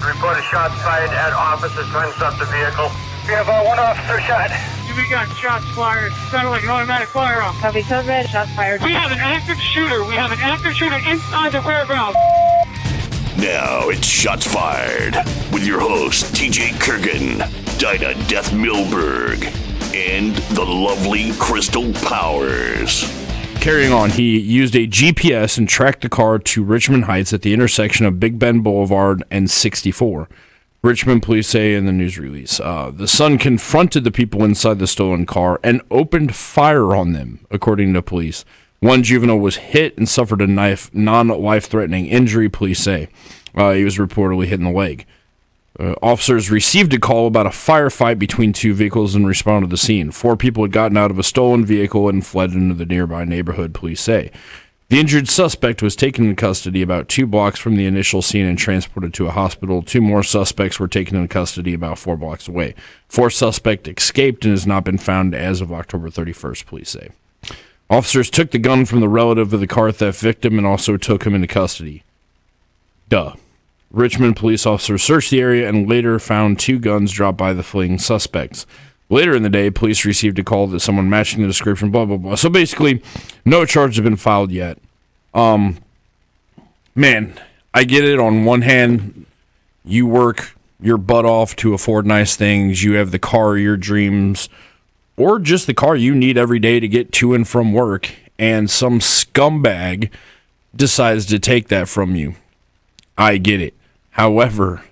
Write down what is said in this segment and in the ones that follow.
Report a shot fired at officers trying to stop the vehicle. We have one officer shot. We got shots fired. Sounded like an automatic firearm. Copy, code red, shots fired. We have an active shooter. We have an active shooter inside the warehouse. Now it's Shots Fired with your hosts TJ Kurgan, Dinah Death Milberg, and the lovely Crystal Powers. Carrying on, he used a GPS and tracked the car to Richmond Heights at the intersection of Big Bend Boulevard and 64. Richmond police say in the news release, the son confronted the people inside the stolen car and opened fire on them, according to police. One juvenile was hit and suffered a non-life-threatening injury, police say. He was reportedly hit in the leg. Officers received a call about a firefight between two vehicles and responded to the scene. 4 people had gotten out of a stolen vehicle and fled into the nearby neighborhood, police say. The injured suspect was taken into custody about 2 blocks from the initial scene and transported to a hospital. 2 more suspects were taken into custody about 4 blocks away. 4th suspect escaped and has not been found as of October 31st, police say. Officers took the gun from the relative of the car theft victim and also took him into custody. Richmond police officers searched the area and later found 2 guns dropped by the fleeing suspects. Later in the day, police received a call that someone matching the description, blah, blah, blah. So basically, no charges have been filed yet. Man, I get it. On one hand, you work your butt off to afford nice things. You have the car of your dreams, or just the car you need every day to get to and from work, and some scumbag decides to take that from you. I get it. However,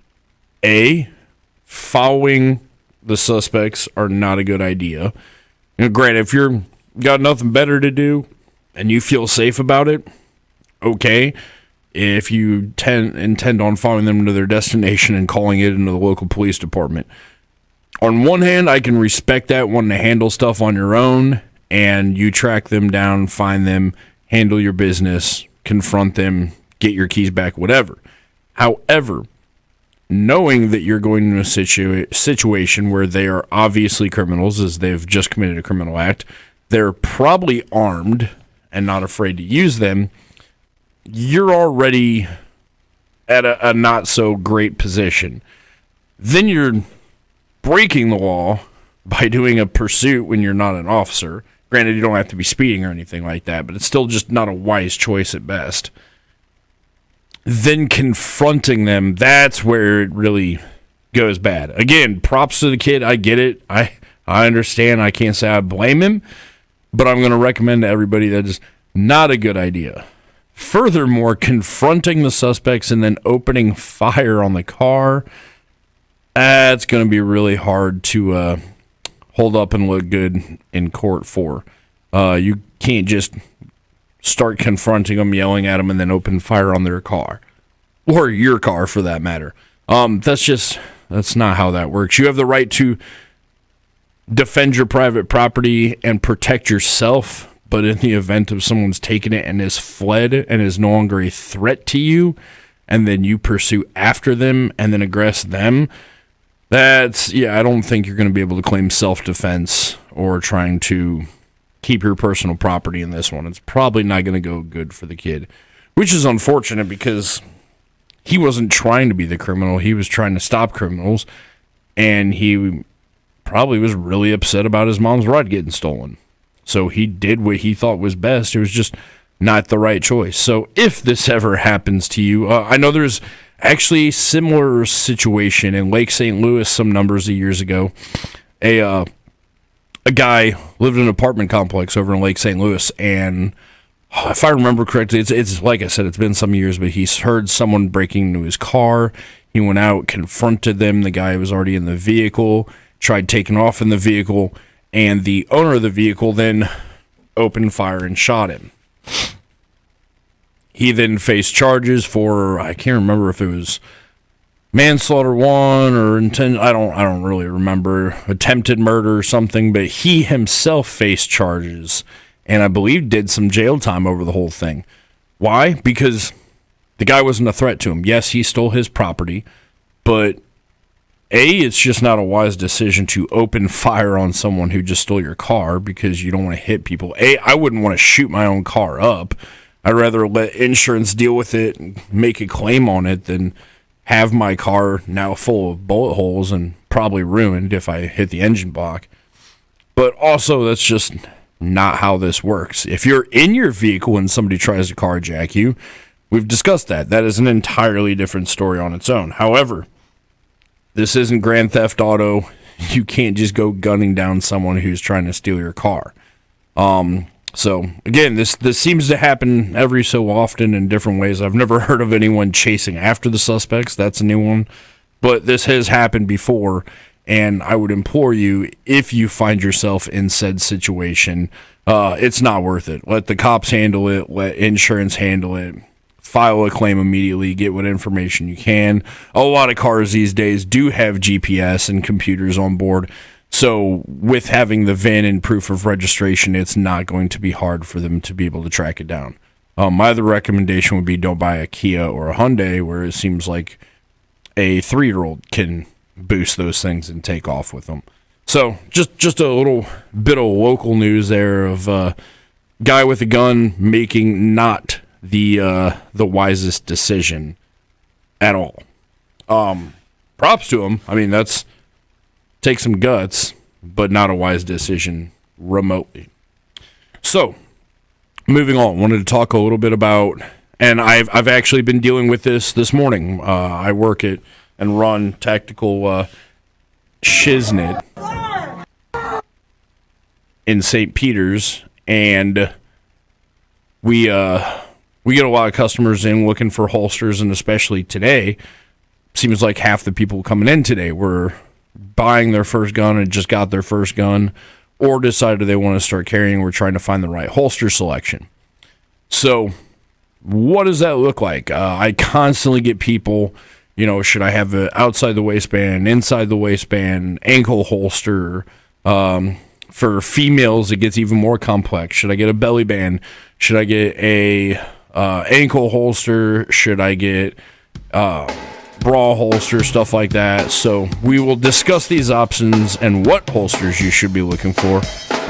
following the suspects are not a good idea. Granted, if you're got nothing better to do and you feel safe about it, okay. If you intend on following them to their destination and calling it into the local police department. On one hand, I can respect that, wanting to handle stuff on your own, and you track them down, find them, handle your business, confront them, get your keys back, whatever. However, knowing that you're going into a situation where they are obviously criminals, as they've just committed a criminal act, they're probably armed and not afraid to use them, you're already at a not-so-great position. Then you're breaking the law by doing a pursuit when you're not an officer. Granted, you don't have to be speeding or anything like that, but it's still just not a wise choice at best. Then confronting them, that's where it really goes bad. Again, props to the kid. I get it. I understand. I can't say I blame him, but I'm going to recommend to everybody that is not a good idea. Furthermore, confronting the suspects and then opening fire on the car, that's going to be really hard to hold up and look good in court for. You can't just start confronting them, yelling at them, and then open fire on their car. Or your car, for that matter. That's not how that works. You have the right to defend your private property and protect yourself, but in the event of someone's taken it and has fled and is no longer a threat to you, and then you pursue after them and then aggress them, I don't think you're going to be able to claim self-defense or trying to keep your personal property in this one. It's probably not going to go good for the kid, which is unfortunate because he wasn't trying to be the criminal. He was trying to stop criminals, and he probably was really upset about his mom's ride getting stolen. So he did what he thought was best. It was just not the right choice. So if this ever happens to you, I know there's actually a similar situation in Lake St. Louis some numbers of years ago. A guy lived in an apartment complex over in Lake St. Louis, and if I remember correctly, it's like I said, it's been some years, but he heard someone breaking into his car. He went out, confronted them. The guy was already in the vehicle, tried taking off in the vehicle, and the owner of the vehicle then opened fire and shot him. He then faced charges for, I can't remember if it was manslaughter 1 or I don't really remember, attempted murder or something, but he himself faced charges and I believe did some jail time over the whole thing. Why? Because the guy wasn't a threat to him. Yes, he stole his property, but it's just not a wise decision to open fire on someone who just stole your car because you don't want to hit people. I wouldn't want to shoot my own car up. I'd rather let insurance deal with it and make a claim on it than have my car now full of bullet holes and probably ruined if I hit the engine block. But also, that's just not how this works. If you're in your vehicle and somebody tries to carjack you, we've discussed that. That is an entirely different story on its own. However, this isn't Grand Theft Auto. You can't just go gunning down someone who's trying to steal your car. So, again, this seems to happen every so often in different ways. I've never heard of anyone chasing after the suspects. That's a new one. But this has happened before, and I would implore you, if you find yourself in said situation, it's not worth it. Let the cops handle it. Let insurance handle it. File a claim immediately. Get what information you can. A lot of cars these days do have GPS and computers on board. So with having the VIN and proof of registration, it's not going to be hard for them to be able to track it down. My other recommendation would be don't buy a Kia or a Hyundai, where it seems like a 3-year-old can boost those things and take off with them. So just a little bit of local news there of a guy with a gun making not the wisest decision at all. Props to him. I mean, that's take some guts, but not a wise decision remotely. So, moving on, wanted to talk a little bit about, and I've actually been dealing with this morning. I work at and run Tactical Shiznit in St. Peter's, and we get a lot of customers in looking for holsters, and especially today, seems like half the people coming in today were buying their first gun and just got their first gun, or decided they want to start carrying. We're trying to find the right holster selection. So what does that look like? I constantly get people, should I have it outside the waistband, inside the waistband, ankle holster? For females, it gets even more complex. Should I get a belly band? Should I get a ankle holster? Should I get bra holster, stuff like that? So we will discuss these options and what holsters you should be looking for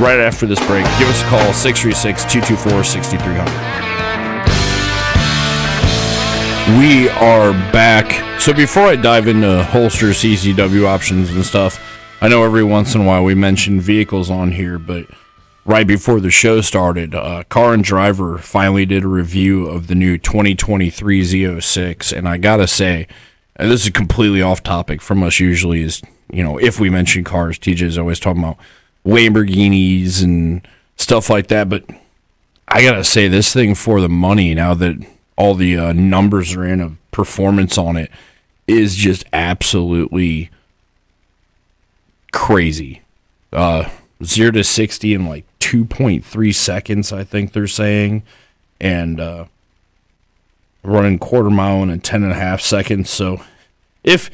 right after this break. Give us a call, 636-224-6300. We are back. So before I dive into holster CCW options and stuff, I know every once in a while we mention vehicles on here, but right before the show started, Car and Driver finally did a review of the new 2023 Z06, and I gotta say, and this is completely off topic from us usually, is, if we mention cars, TJ is always talking about Lamborghinis and stuff like that, but I gotta say, this thing for the money, now that all the numbers are in of performance on it, is just absolutely crazy. 0 to 60 in like 2.3 seconds, I think they're saying, and running quarter mile in 10.5 seconds. So if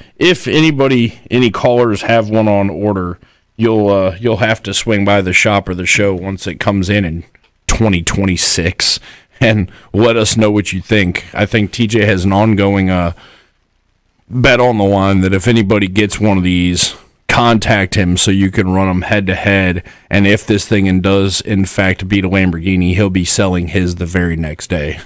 any callers have one on order, you'll have to swing by the shop or the show once it comes in 2026 and let us know what you think. I think TJ has an ongoing bet on the line that if anybody gets one of these, contact him so you can run them head to head, and if this thing does in fact beat a Lamborghini, he'll be selling his the very next day.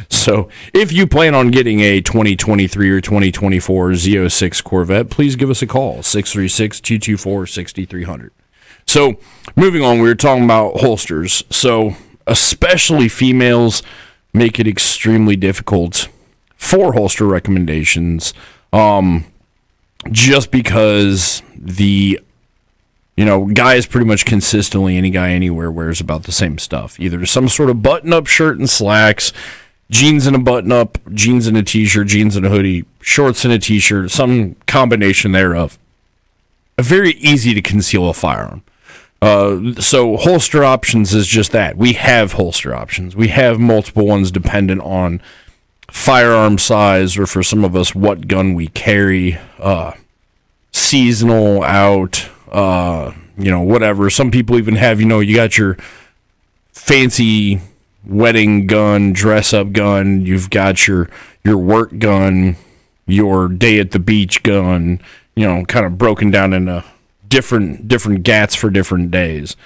So if you plan on getting a 2023 or 2024 Z06 Corvette, please give us a call, 636-224-6300. So moving on, we were talking about holsters. So especially females make it extremely difficult for holster recommendations, just because the guys pretty much consistently, any guy anywhere wears about the same stuff. Either some sort of button-up shirt and slacks, jeans and a button-up, jeans and a t-shirt, jeans and a hoodie, shorts and a t-shirt, some combination thereof. Very easy to conceal a firearm. So holster options is just that. We have holster options. We have multiple ones dependent on firearm size, or for some of us, what gun we carry, seasonal, out, whatever. Some people even have, you got your fancy wedding gun, dress-up gun, you've got your work gun, your day at the beach gun, kind of broken down into different gats for different days.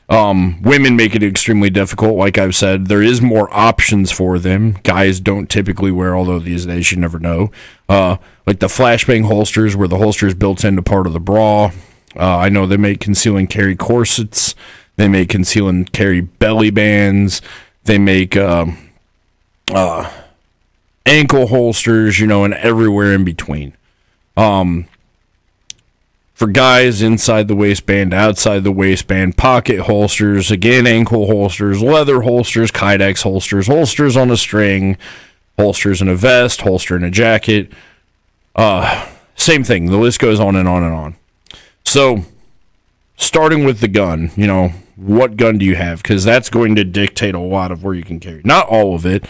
Women make it extremely difficult. Like I've said, there is more options for them. Guys don't typically wear, although these days you never know. Like the flashbang holsters, where the holster is built into part of the bra. I know they make conceal and carry corsets. They make conceal and carry belly bands. They make ankle holsters, and everywhere in between. For guys, inside the waistband, outside the waistband, pocket holsters, again, ankle holsters, leather holsters, Kydex holsters, holsters on a string, holsters in a vest, holster in a jacket. Same thing. The list goes on and on and on. So, starting with the gun, what gun do you have? Because that's going to dictate a lot of where you can carry. Not all of it,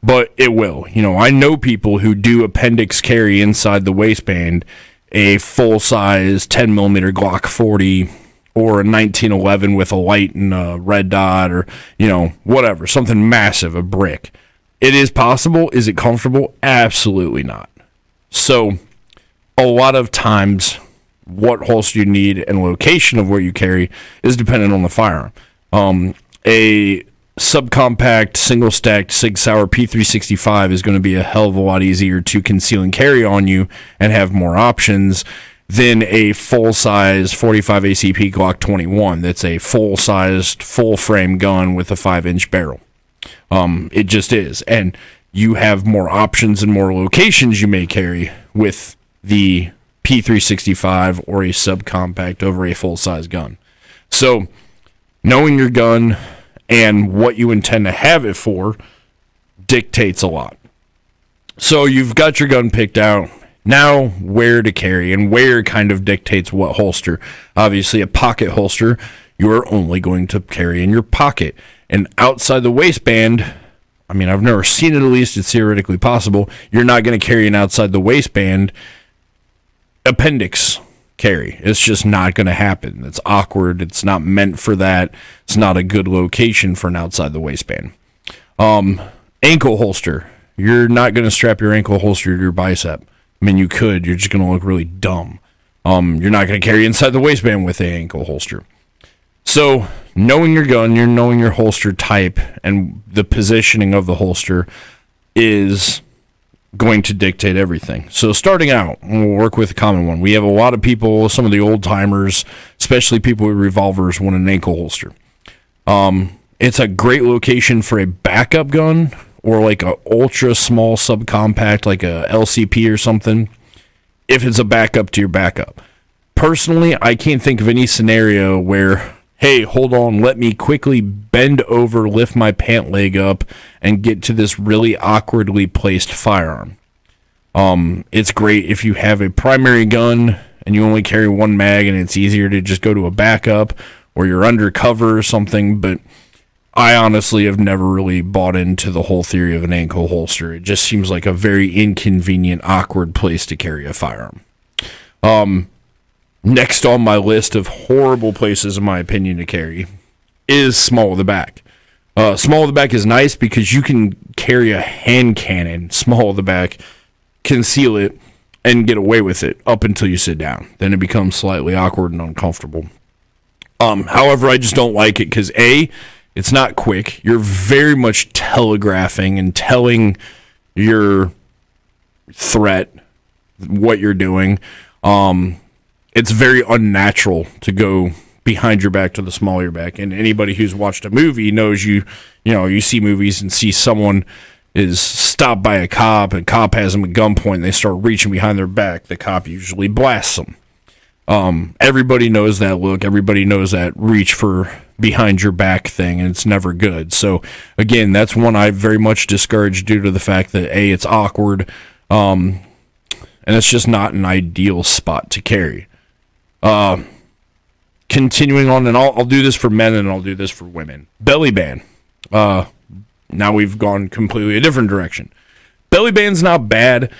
but it will. I know people who do appendix carry inside the waistband a full-size 10mm Glock 40 or a 1911 with a light and a red dot or, whatever, something massive, a brick. It is possible. Is it comfortable? Absolutely not. So, a lot of times, what holster you need and location of where you carry is dependent on the firearm. A subcompact, single-stacked Sig Sauer P365 is going to be a hell of a lot easier to conceal and carry on you and have more options than a full-size 45 ACP Glock 21 that's a full-sized, full-frame gun with a 5-inch barrel. It just is. And you have more options and more locations you may carry with the P365 or a subcompact over a full-size gun. So, knowing your gun and what you intend to have it for dictates a lot. So, you've got your gun picked out. Now, where to carry, and where kind of dictates what holster. Obviously, a pocket holster, you're only going to carry in your pocket. And outside the waistband, I've never seen it, at least it's theoretically possible, you're not going to carry an outside the waistband appendix carry. It's just not going to happen. It's awkward. It's not meant for that. It's not a good location for an outside the waistband. Ankle holster. You're not going to strap your ankle holster to your bicep. You could. You're just going to look really dumb. You're not going to carry inside the waistband with an ankle holster. So, knowing your gun, you're knowing your holster type, and the positioning of the holster is going to dictate everything. So starting out, we'll work with a common one. We have a lot of people, some of the old timers, especially people with revolvers, want an ankle holster. It's a great location for a backup gun or like a ultra small subcompact, like a LCP or something, if it's a backup to your backup. Personally, I can't think of any scenario where, hey, hold on, let me quickly bend over, lift my pant leg up, and get to this really awkwardly placed firearm. It's great if you have a primary gun and you only carry one mag and it's easier to just go to a backup or you're undercover or something, but I honestly have never really bought into the whole theory of an ankle holster. It just seems like a very inconvenient, awkward place to carry a firearm. Next on my list of horrible places, in my opinion, to carry is small of the back. Small of the back is nice because you can carry a hand cannon small of the back, conceal it, and get away with it up until you sit down. Then it becomes slightly awkward and uncomfortable. However, I just don't like it because, A, it's not quick. You're very much telegraphing and telling your threat what you're doing. It's very unnatural to go behind your back to the small of your back. And anybody who's watched a movie knows you see movies and see someone is stopped by a cop and cop has them at gunpoint and they start reaching behind their back. The cop usually blasts them. Everybody knows that look. Everybody knows that reach for behind your back thing, and it's never good. So, again, that's one I very much discourage due to the fact that, A, it's awkward, and it's just not an ideal spot to carry. Continuing on, and I'll do this for men and I'll do this for women. Belly band. Now we've gone completely a different direction. Belly band's not bad.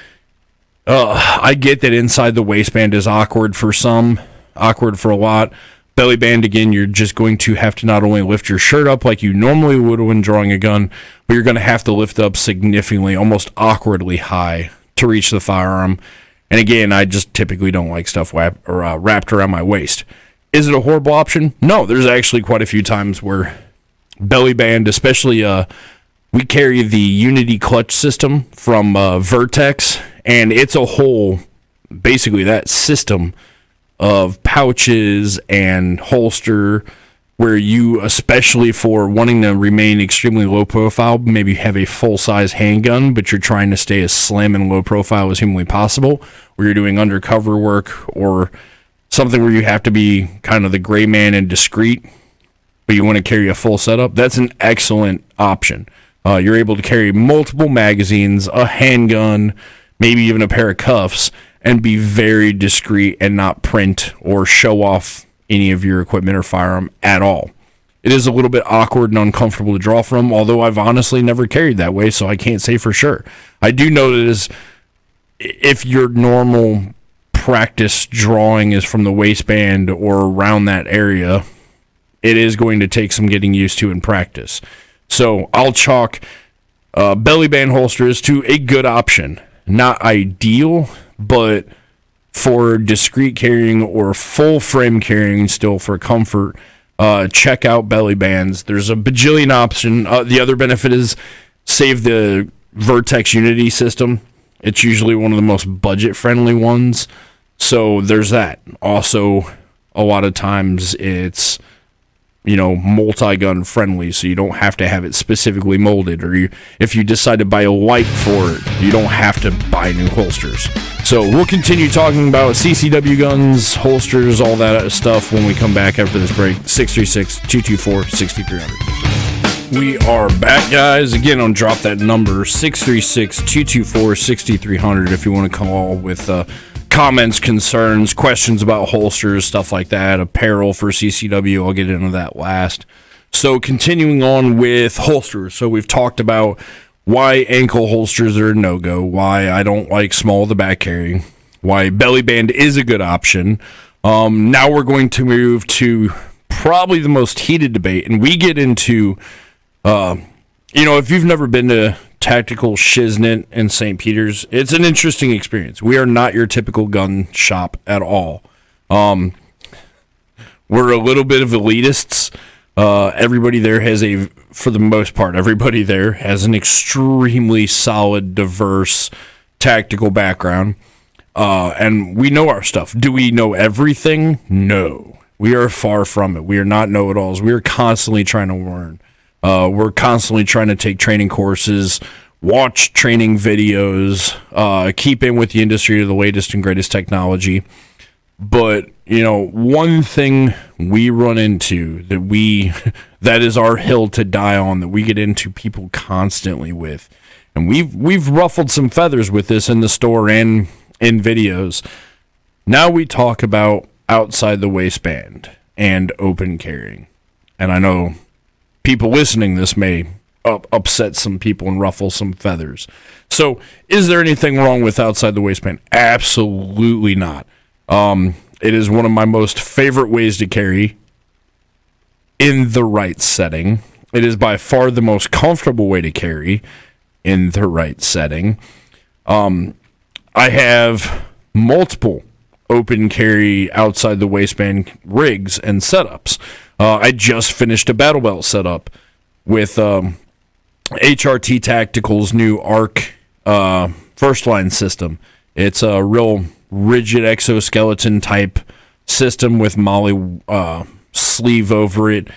I get that inside the waistband is awkward for some, awkward for a lot. Belly band, again, you're just going to have to not only lift your shirt up like you normally would when drawing a gun, but you're going to have to lift up significantly, almost awkwardly high to reach the firearm. And again, I just typically don't like stuff wrapped around my waist. Is it a horrible option? No, there's actually quite a few times where belly band, especially we carry the Unity clutch system from Vertex, and it's a whole, basically that system of pouches and holster where you, especially for wanting to remain extremely low profile, maybe have a full-size handgun, but you're trying to stay as slim and low profile as humanly possible, where you're doing undercover work or something where you have to be kind of the gray man and discreet, but you want to carry a full setup. That's an excellent option. You're able to carry multiple magazines, a handgun, maybe even a pair of cuffs, and be very discreet and not print or show off any of your equipment or firearm at all. It is a little bit awkward and uncomfortable to draw from, although I've honestly never carried that way, so I can't say for sure. I do know that if your normal practice drawing is from the waistband or around that area, it is going to take some getting used to in practice. So I'll chalk belly band holsters to a good option. Not ideal, but for discreet carrying or full frame carrying still for comfort, check out belly bands. There's a bajillion option. The other benefit is save the Vertex Unity system. It's usually one of the most budget-friendly ones. So there's that. Also, a lot of times it's, multi-gun friendly, so you don't have to have it specifically molded, or if you decide to buy a light for it, you don't have to buy new holsters. So we'll continue talking about CCW guns, holsters, all that stuff when we come back after this break. 636-224-6300. We are back, guys. Again, on Drop That Number, 636-224-6300 if you want to call with comments, concerns, questions about holsters, stuff like that, apparel for CCW. I'll get into that last. So continuing on with holsters. So we've talked about why ankle holsters are a no-go, why I don't like small of the back carrying, why belly band is a good option. Now we're going to move to probably the most heated debate, and we get into, if you've never been to TacticalSht in St. Peter's, it's an interesting experience. We are not your typical gun shop at all. We're a little bit of elitists. Everybody there for the most part, everybody there has an extremely solid, diverse tactical background. And we know our stuff. Do we know everything? No. We are far from it. We are not know-it-alls. We are constantly trying to learn. We're constantly trying to take training courses, watch training videos, keep in with the industry of the latest and greatest technology. But, one thing we run into that is our hill to die on, that we get into people constantly with, and we've ruffled some feathers with this in the store and in videos. Now we talk about outside the waistband and open carrying. And I know people listening this may upset some people and ruffle some feathers. So, is there anything wrong with outside the waistband? Absolutely not. It is one of my most favorite ways to carry in the right setting. It is by far the most comfortable way to carry in the right setting. I have multiple open carry outside the waistband rigs and setups. I just finished a battle belt setup with HRT Tactical's new ARC first line system. It's a real rigid exoskeleton type system with Molly sleeve over it,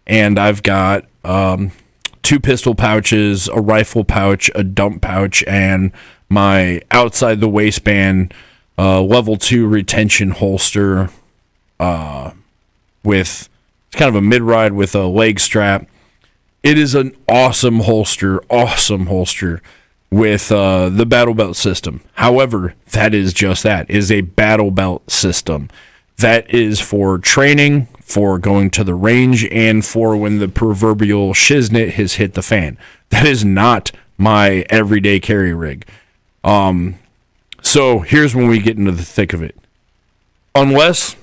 and I've got 2 pistol pouches, a rifle pouch, a dump pouch, and my outside the waistband level 2 retention holster with it's kind of a mid-ride with a leg strap. It is an awesome holster with the battle belt system. However, that is just that, is a battle belt system. That is for training, for going to the range, and for when the proverbial shiznit has hit the fan. That is not my everyday carry rig. So here's when we get into the thick of it. Unless,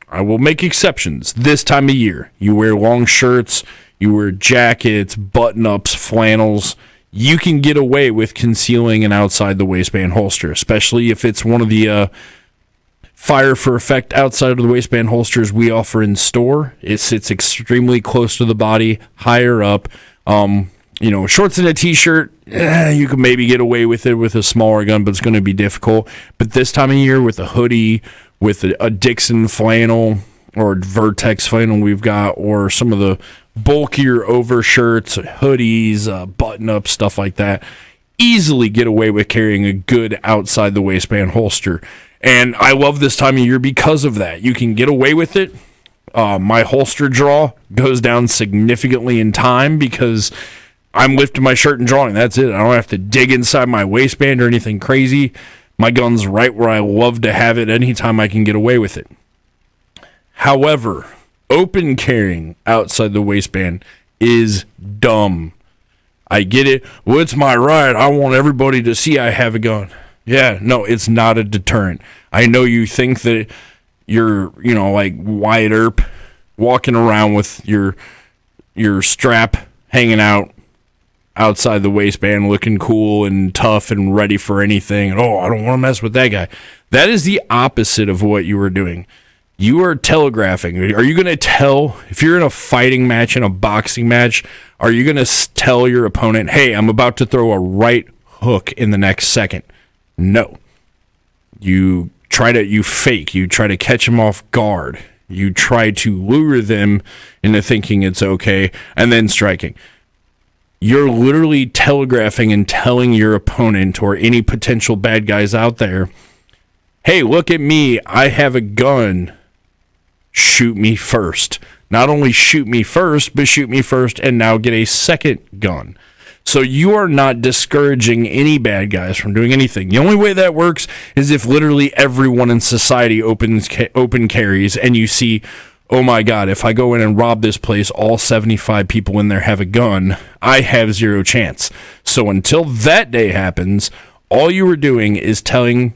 I will make exceptions, this time of year, you wear long shirts, you wear jackets, button-ups, flannels, you can get away with concealing an outside the waistband holster, especially if it's one of the fire for effect outside of the waistband holsters we offer in store. It sits extremely close to the body, higher up. Shorts and a t-shirt, you could maybe get away with it with a smaller gun, but it's going to be difficult. But this time of year with a hoodie, with a Dixon flannel or Vertex flannel we've got, or some of the bulkier overshirts, hoodies, button-up, stuff like that, easily get away with carrying a good outside the waistband holster. And I love this time of year because of that. You can get away with it. My holster draw goes down significantly in time because I'm lifting my shirt and drawing. That's it. I don't have to dig inside my waistband or anything crazy. My gun's right where I love to have it anytime I can get away with it. However, open carrying outside the waistband is dumb. I get it. Well, it's my right. I want everybody to see I have a gun. Yeah, no, it's not a deterrent. I know you think that you're, like Wyatt Earp walking around with your strap hanging out outside the waistband, looking cool and tough and ready for anything. And, I don't want to mess with that guy. That is the opposite of what you were doing. You are telegraphing. Are you going to tell, if you're in a fighting match, in a boxing match, are you going to tell your opponent, hey, I'm about to throw a right hook in the next second? No. You fake. You try to catch them off guard. You try to lure them into thinking it's okay and then striking. You're literally telegraphing and telling your opponent or any potential bad guys out there, hey, look at me. I have a gun. Shoot me first. Not only shoot me first, but shoot me first and now get a second gun. So you are not discouraging any bad guys from doing anything. The only way that works is if literally everyone in society open carries and you see, oh my God, if I go in and rob this place, all 75 people in there have a gun, I have zero chance. So until that day happens, all you were doing is telling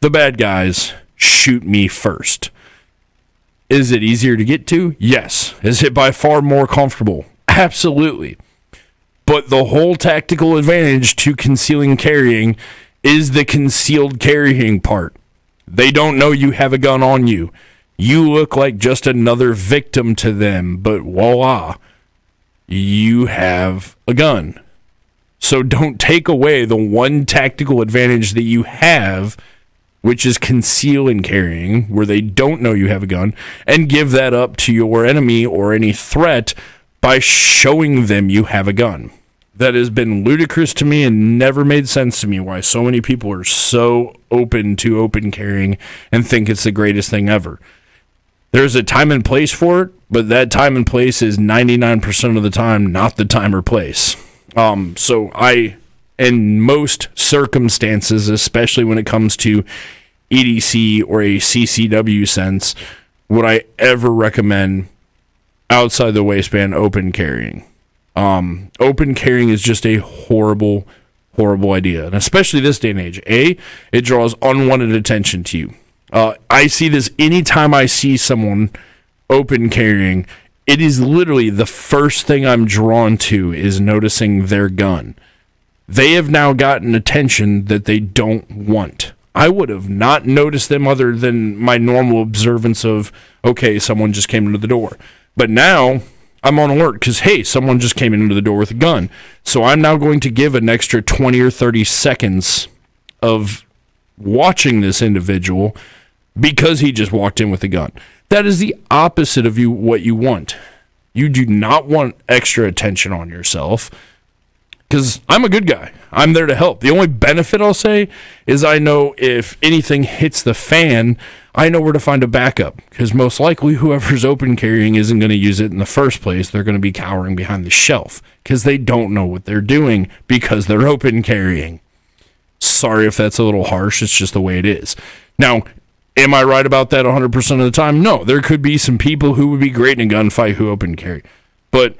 the bad guys, shoot me first. Is it easier to get to? Yes. Is it by far more comfortable? Absolutely. But the whole tactical advantage to concealing carrying is the concealed carrying part. They don't know you have a gun on you. You look like just another victim to them, but voila, you have a gun. So don't take away the one tactical advantage that you have, which is conceal and carrying, where they don't know you have a gun, and give that up to your enemy or any threat by showing them you have a gun. That has been ludicrous to me and never made sense to me why so many people are so open to open carrying and think it's the greatest thing ever. There's a time and place for it, but that time and place is 99% of the time not the time or place. So in most circumstances, especially when it comes to EDC or a CCW sense, would I ever recommend outside the waistband open carrying. Open carrying is just a horrible, horrible idea, and especially this day and age. It draws unwanted attention to you. I see this anytime I see someone open carrying. It is literally the first thing I'm drawn to is noticing their gun. They have now gotten attention that they don't want. I would have not noticed them other than my normal observance of, okay, someone just came into the door. But now I'm on alert because, hey, someone just came into the door with a gun. So I'm now going to give an extra 20 or 30 seconds of watching this individual because he just walked in with a gun. That is the opposite of what you want. You do not want extra attention on yourself because I'm a good guy. I'm there to help. The only benefit I'll say is I know if anything hits the fan, I know where to find a backup because most likely whoever's open carrying isn't going to use it in the first place. They're going to be cowering behind the shelf because they don't know what they're doing because they're open carrying. Sorry if that's a little harsh. It's just the way it is. Now, am I right about that 100% of the time? No, there could be some people who would be great in a gunfight who open carry. But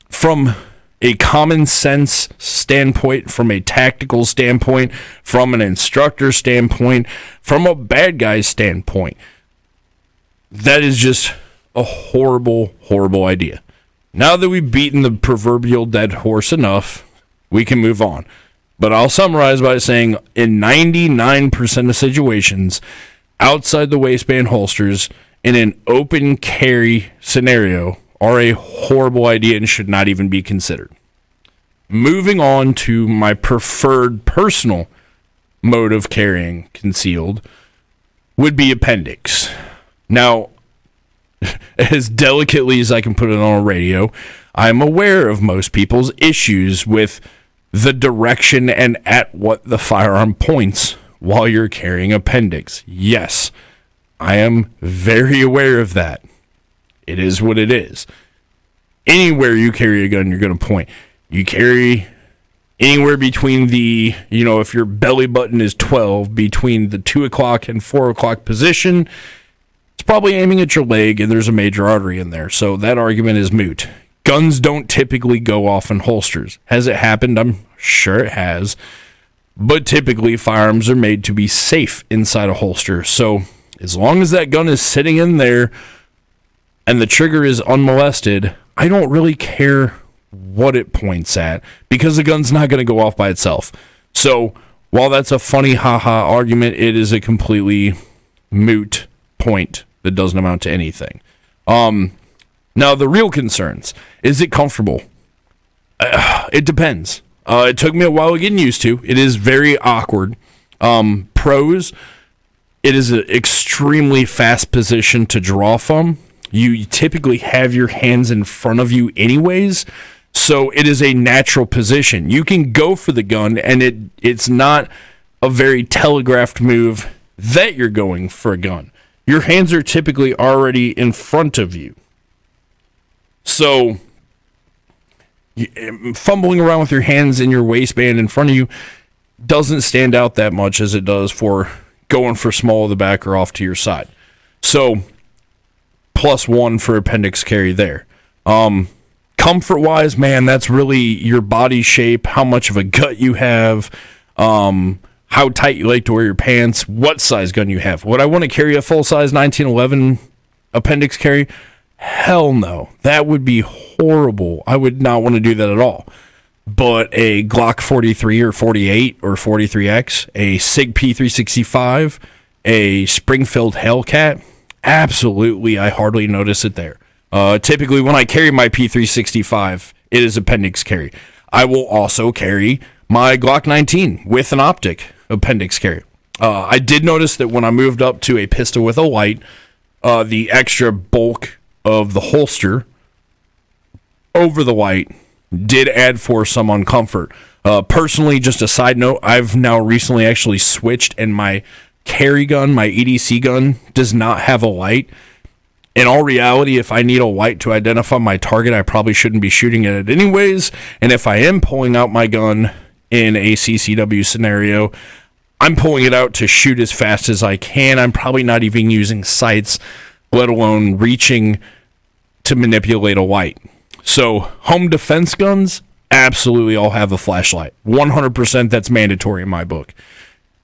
from a common sense standpoint, from a tactical standpoint, from an instructor standpoint, from a bad guy standpoint, that is just a horrible, horrible idea. Now that we've beaten the proverbial dead horse enough, we can move on. But I'll summarize by saying in 99% of situations, outside the waistband holsters in an open carry scenario are a horrible idea and should not even be considered. Moving on to my preferred personal mode of carrying concealed would be appendix. Now, as delicately as I can put it on a radio, I'm aware of most people's issues with the direction and at what the firearm points while you're carrying appendix. Yes, I am very aware of that. It is what it is. Anywhere you carry a gun, you're going to point. You carry anywhere between the, if your belly button is 12, between the 2 o'clock and 4 o'clock position, it's probably aiming at your leg, and there's a major artery in there. So that argument is moot. Guns don't typically go off in holsters. Has it happened? I'm sure it has. But typically, firearms are made to be safe inside a holster. So as long as that gun is sitting in there and the trigger is unmolested, I don't really care what it points at, because the gun's not going to go off by itself. So while that's a funny haha argument, it is a completely moot point that doesn't amount to anything. Now the real concerns, is it comfortable? It depends. It took me a while getting used to. It is very awkward. Pros, it is an extremely fast position to draw from. You typically have your hands in front of you anyways, so it is a natural position. You can go for the gun, and it's not a very telegraphed move that you're going for a gun. Your hands are typically already in front of you. So fumbling around with your hands in your waistband in front of you doesn't stand out that much as it does for going for small of the back or off to your side. So +1 for appendix carry there. Comfort-wise, man, that's really your body shape, how much of a gut you have, how tight you like to wear your pants, what size gun you have. Would I want to carry a full-size 1911 appendix carry? Hell no. That would be horrible. I would not want to do that at all. But a Glock 43 or 48 or 43X, a SIG P365, a Springfield Hellcat, absolutely, I hardly notice it there. Typically, when I carry my P365, it is appendix carry. I will also carry my Glock 19 with an optic appendix carry. I did notice that when I moved up to a pistol with a light, the extra bulk of the holster over the light did add for some uncomfort. Personally, just a side note, I've now recently actually switched, and my carry gun, my EDC gun, does not have a light. In all reality, if I need a light to identify my target, I probably shouldn't be shooting at it anyways. And if I am pulling out my gun in a CCW scenario, I'm pulling it out to shoot as fast as I can. I'm probably not even using sights, let alone reaching to manipulate a light. So home defense guns, absolutely all have a flashlight. 100% that's mandatory in my book.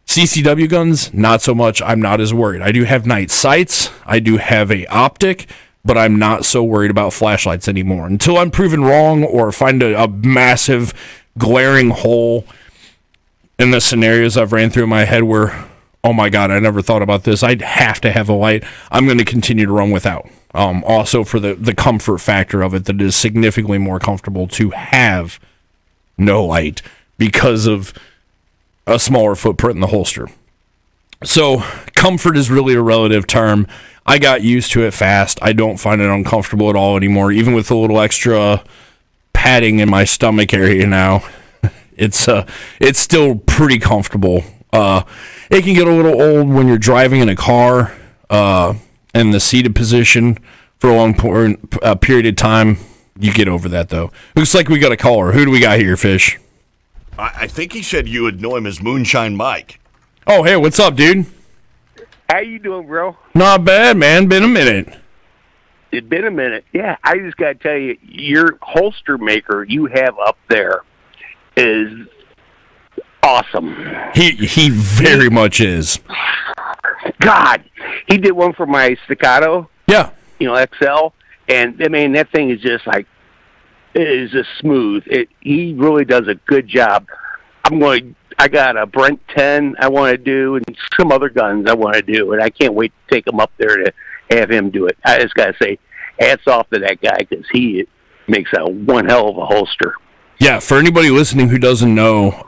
CCW guns, not so much. I'm not as worried. I do have night sights. I do have a optic, but I'm not so worried about flashlights anymore. Until I'm proven wrong or find a massive glaring hole in the scenarios I've ran through in my head where, oh my God, I never thought about this. I'd have to have a light. I'm going to continue to run without. Also for the comfort factor of it, that it is significantly more comfortable to have no light because of a smaller footprint in the holster. So comfort is really a relative term. I got used to it fast. I don't find it uncomfortable at all anymore, even with a little extra padding in my stomach area now. It's still pretty comfortable. It can get a little old when you're driving in a car in the seated position for a long period of time. You get over that, though. Looks like we got a caller. Who do we got here, Fish? I think he said you would know him as Moonshine Mike. Oh, hey, what's up, dude? How you doing, bro? Not bad, man. Been a minute. It's been a minute. Yeah, I just got to tell you, your holster maker you have up there is awesome. He very much is. God, he did one for my Staccato. Yeah. XL, and I mean that thing is just like, it is just smooth. He really does a good job. I'm going I got a Brent 10 I want to do, and some other guns I want to do, and I can't wait to take him up there to have him do it. I just got to say, hats off to that guy, because he makes a one hell of a holster. Yeah, for anybody listening who doesn't know,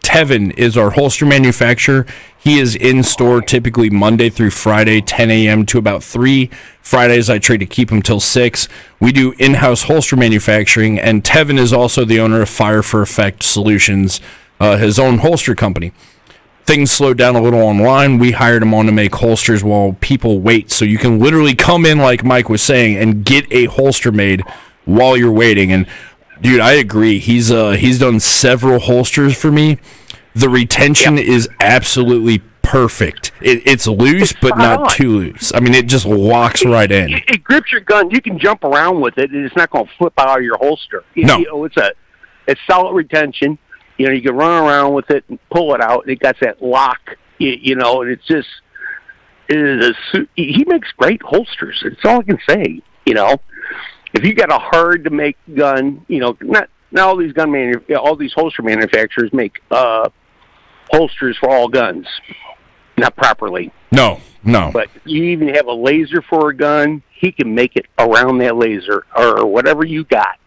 Tevin is our holster manufacturer. He is in store typically Monday through Friday, 10 a.m. to about 3. Fridays, I try to keep him till 6. We do in-house holster manufacturing, and Tevin is also the owner of Fire for Effect Solutions, his own holster company. Things slowed down a little online. We hired him on to make holsters while people wait. So you can literally come in, like Mike was saying, and get a holster made while you're waiting. And dude, I agree. He's done several holsters for me. The retention is absolutely perfect. It's loose, but not too loose. I mean, it just locks right in. It grips your gun. You can jump around with it, and it's not going to flip out of your holster. No. It's solid retention. You know, you can run around with it and pull it out. It got that lock, you know, and it's just, he makes great holsters. That's all I can say, you know. If you got a hard-to-make gun, you know, not all these all these holster manufacturers make holsters for all guns, not properly. No. But you even have a laser for a gun, he can make it around that laser or whatever you got.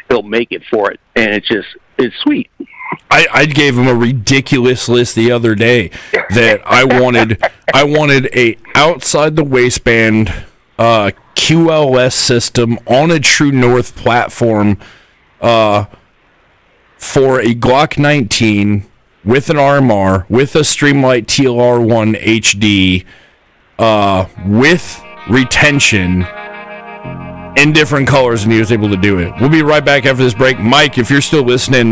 He'll make it for it, and it's sweet. I gave him a ridiculous list the other day that I wanted a outside the waistband QLS system on a True North platform for a Glock 19 with an RMR, with a Streamlight TLR1 HD, with retention in different colors, and he was able to do it. We'll be right back after this break. Mike, if you're still listening,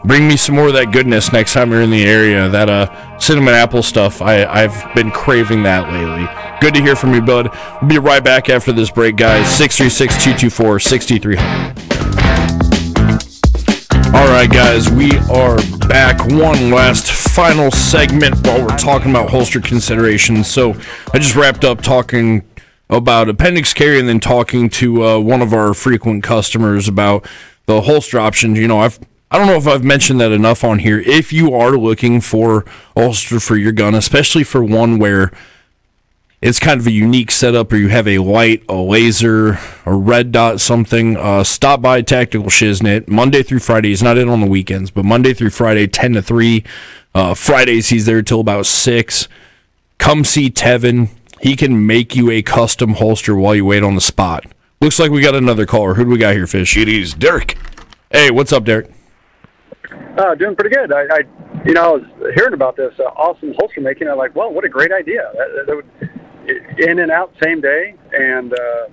bring me some more of that goodness next time you're in the area. That cinnamon apple stuff, I've been craving that lately. Good to hear from you, bud. We'll be right back after this break, guys. 636-224-6300. All right, guys, we are back. One last final segment while we're talking about holster considerations. So I just wrapped up talking about appendix carry and then talking to one of our frequent customers about the holster options. You know, I don't know if I've mentioned that enough on here. If you are looking for a holster for your gun, especially for one where it's kind of a unique setup, or you have a light, a laser, a red dot, something, stop by Tactical Shiznit Monday through Friday. He's not in on the weekends, but Monday through Friday, 10 to 3. Fridays, he's there till about 6. Come see Tevin. He can make you a custom holster while you wait on the spot. Looks like we got another caller. Who do we got here, Fish? It is Derek. Hey, what's up, Derek? Doing pretty good. I was hearing about this awesome holster making. I'm like, well, what a great idea. That would in and out same day. And the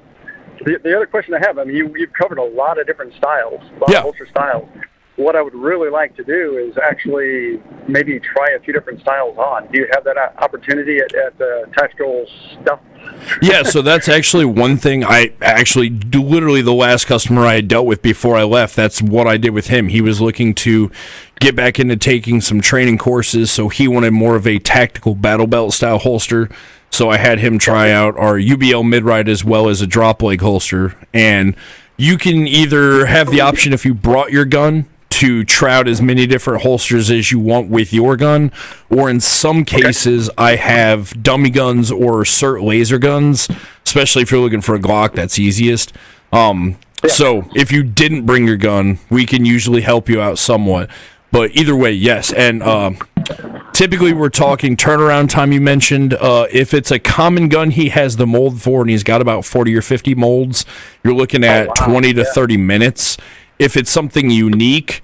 other question I have, I mean, you've covered a lot of different styles, of holster styles. What I would really like to do is actually maybe try a few different styles on. Do you have that opportunity at Tactical Stuff? Yeah, so that's actually one thing literally the last customer I had dealt with before I left, that's what I did with him. He was looking to get back into taking some training courses, so he wanted more of a tactical battle belt style holster. So I had him try out our UBL mid-ride as well as a drop leg holster. And you can either have the option, if you brought your gun, to try out as many different holsters as you want with your gun, or in some cases I have dummy guns or cert laser guns, especially if you're looking for a Glock, that's easiest. So if you didn't bring your gun, we can usually help you out somewhat. But either way, yes. And typically we're talking turnaround time. You mentioned if it's a common gun he has the mold for, and he's got about 40 or 50 molds, you're looking at 20 to 30 minutes. If it's something unique,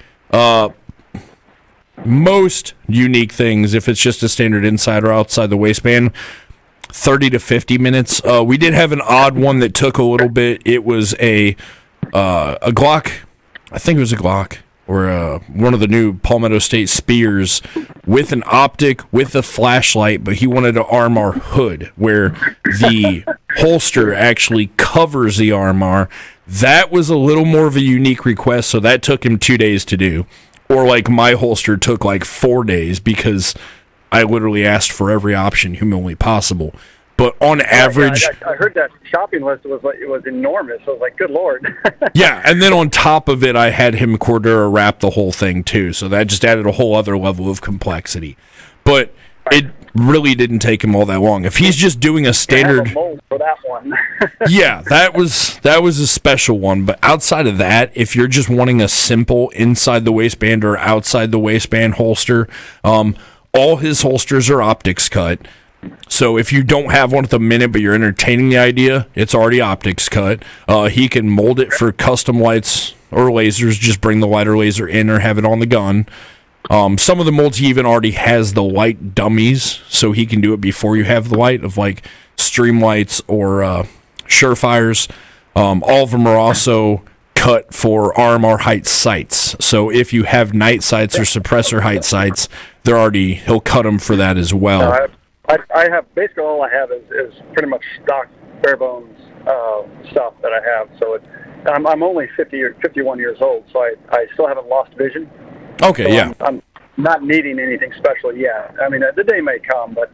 most unique things, if it's just a standard inside or outside the waistband, 30 to 50 minutes. We did have an odd one that took a little bit. It was a Glock. I think it was a Glock, or one of the new Palmetto State Spears with an optic, with a flashlight, but he wanted an RMR hood where the holster actually covers the RMR. That was a little more of a unique request, so that took him 2 days to do. Or like my holster took like 4 days because I literally asked for every option humanly possible. But on average, I heard that shopping list was enormous. I was like, good Lord. yeah, and then on top of it, I had him Cordura wrap the whole thing too, so that just added a whole other level of complexity. But it really didn't take him all that long. If he's just doing a standard, I have a mold for that one. yeah, that was a special one. But outside of that, if you're just wanting a simple inside the waistband or outside the waistband holster, all his holsters are optics cut. So if you don't have one at the minute, but you're entertaining the idea, it's already optics cut. He can mold it for custom lights or lasers. Just bring the light or laser in or have it on the gun. Some of the molds he even already has the light dummies, so he can do it before you have the light, of like Streamlights or Surefires. All of them are also cut for RMR height sights. So if you have night sights or suppressor height sights, he'll cut them for that as well. I have basically all I have is pretty much stock bare bones stuff that I have. So I'm only 51 years old, so I still haven't lost vision. Okay, so yeah. I'm not needing anything special yet. I mean, the day may come, but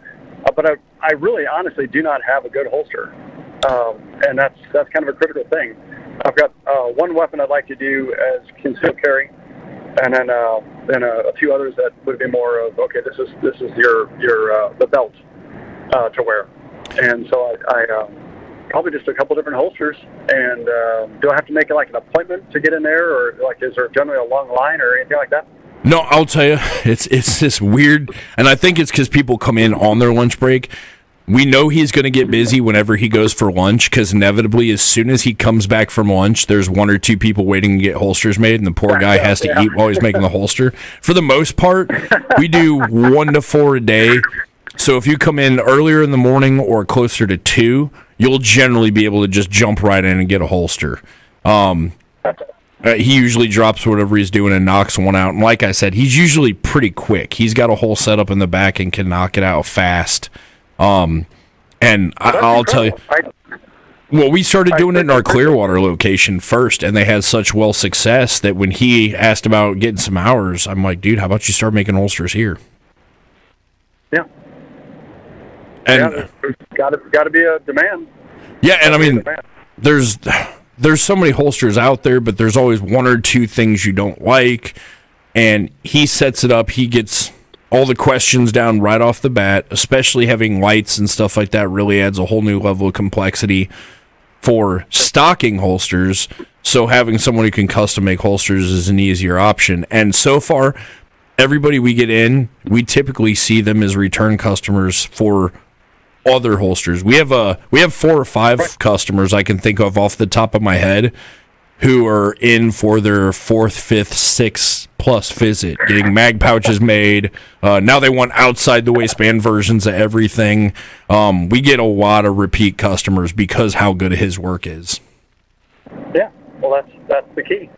I really honestly do not have a good holster, and that's kind of a critical thing. I've got one weapon I'd like to do as concealed carry, and then a few others that would be more of, okay, this is your the belt to wear, and so I probably just a couple different holsters. And do I have to make like an appointment to get in there, or like is there generally a long line or anything like that? No, I'll tell you, it's this weird, and I think it's because people come in on their lunch break. We know he's going to get busy whenever he goes for lunch, because inevitably, as soon as he comes back from lunch, there's one or two people waiting to get holsters made, and the poor guy has to eat while he's making the holster. For the most part, we do 1 to 4 a day. So if you come in earlier in the morning or closer to 2, you'll generally be able to just jump right in and get a holster. He usually drops whatever he's doing and knocks one out. And like I said, he's usually pretty quick. He's got a whole setup in the back and can knock it out fast. And I'll tell you, well, we started doing it in our Clearwater location first, and they had such well success that when he asked about getting some hours, I'm like, dude, how about you start making holsters here? Yeah. And there's got to be a demand. Yeah, and I mean, there's so many holsters out there, but there's always one or two things you don't like, and he sets it up. He gets all the questions down right off the bat, especially having lights and stuff like that really adds a whole new level of complexity for stocking holsters. So having someone who can custom make holsters is an easier option. And so far, everybody we get in, we typically see them as return customers for other holsters. We have 4 or 5 customers I can think of off the top of my head who are in for their 4th, 5th, 6th plus visit, getting mag pouches made. Now they want outside the waistband versions of everything. We get a lot of repeat customers because how good his work is. Yeah, well, that's the key.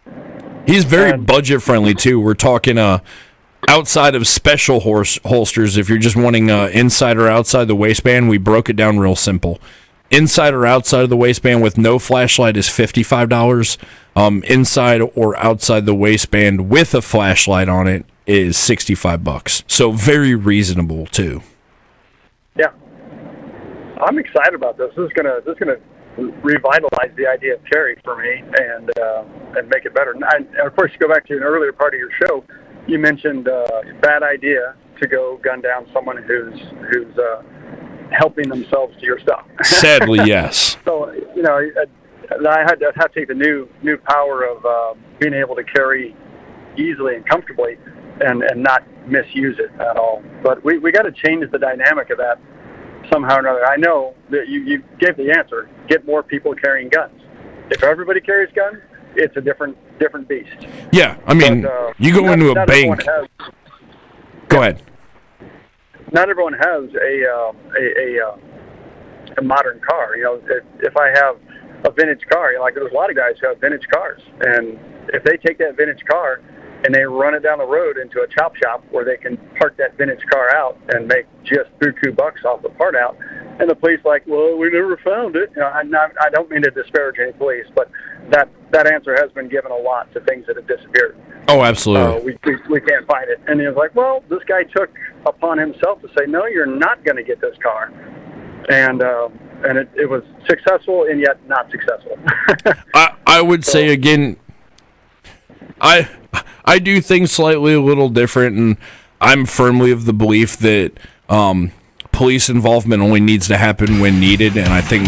He's very budget friendly too. We're talking outside of special holsters. If you're just wanting inside or outside the waistband, we broke it down real simple. Inside or outside of the waistband with no flashlight is $55. Inside or outside the waistband with a flashlight on it is $65. So very reasonable too. Yeah, I'm excited about this. This is gonna revitalize the idea of carry for me and make it better. And of course, to go back to an earlier part of your show, you mentioned bad idea to go gun down someone who's helping themselves to your stuff. Sadly, yes. So I had to take the new power of being able to carry easily and comfortably, and not misuse it at all. But we got to change the dynamic of that somehow or another. I know that you gave the answer: get more people carrying guns. If everybody carries guns, it's a different beast. Yeah, I mean, you go into a bank. Go ahead. Not everyone has a modern car. If I have a vintage car, there's a lot of guys who have vintage cars, and if they take that vintage car and they run it down the road into a chop shop where they can park that vintage car out and make just $2 off the part out, and the police well, we never found it. I don't mean to disparage any police, but that answer has been given a lot to things that have disappeared. Oh, absolutely. We can't find it. And he was like, well, this guy took upon himself to say, no, you're not going to get this car. and it was successful and yet not successful. I would say again, I do things slightly a little different, and I'm firmly of the belief that police involvement only needs to happen when needed, and I think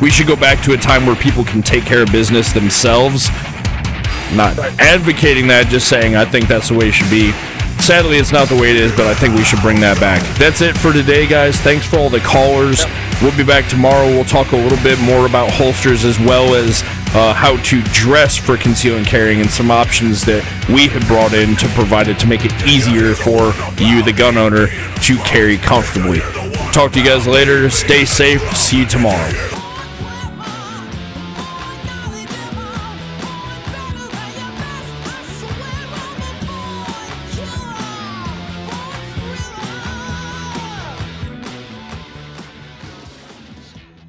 we should go back to a time where people can take care of business themselves. Not advocating that, just saying I think that's the way it should be. Sadly, it's not the way it is, but I think we should bring that back. That's it for today, guys. Thanks for all the callers. We'll be back tomorrow. We'll talk a little bit more about holsters as well as how to dress for conceal and carrying and some options that we have brought in to provide it to make it easier for you, the gun owner, to carry comfortably. Talk to you guys later. Stay safe. See you tomorrow.